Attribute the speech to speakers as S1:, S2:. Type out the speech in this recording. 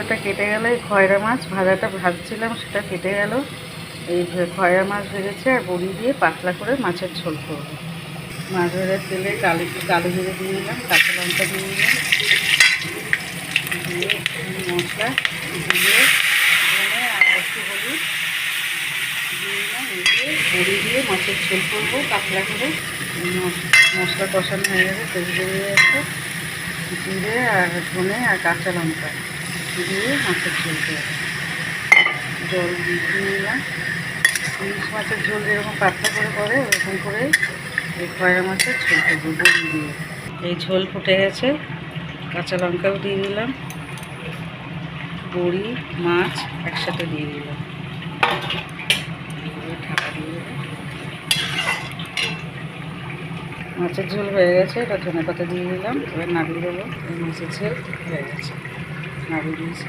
S1: ওটা কেটে গেল। এই খয়রা মাছ ভাজাটা ভাজছিলাম, সেটা কেটে গেল। এই খয়রা মাছ ভেজেছে আর বড়ি দিয়ে পাতলা করে মাছের ঝোল করবো। মাছ ভাজার তেলে কালো জিরে দিয়ে দিলাম, কাঁচা লঙ্কা দিয়ে দিলাম, দিয়ে মশলা দিয়ে ধনে আর একটু হলুদ দিয়ে দিলাম। দিয়ে বড়ি দিয়ে মাছের ঝোল করবো পাতলা করে। মশলা কষানো হয়ে গেছে, তেল বেরিয়ে যাচ্ছে। জিরে আর ধনে আর কাঁচা লঙ্কা দিয়ে মাছের ঝোল করবো। জল দিয়ে নিলাম। ইলিশ মাছের ঝোল যেরকম পাতলা করে ওরকম করে এই খয়রা মাছের ঝোল করবো বড়ি দিয়ে। এই ঝোল ফুটে গেছে, কাঁচা লঙ্কাও দিয়ে দিলাম, বড়ি মাছ একসাথে দিয়ে দিলাম, ঢাকা দিয়ে দিলাম। মাছের ঝোল হয়ে গেছে, এটা ধনে পাতা দিয়ে দিলাম। এবার নাড়িয়ে দেবো। এই মাছের ঝোল হয়ে গেছে, নাড়িয়ে দিয়েছি।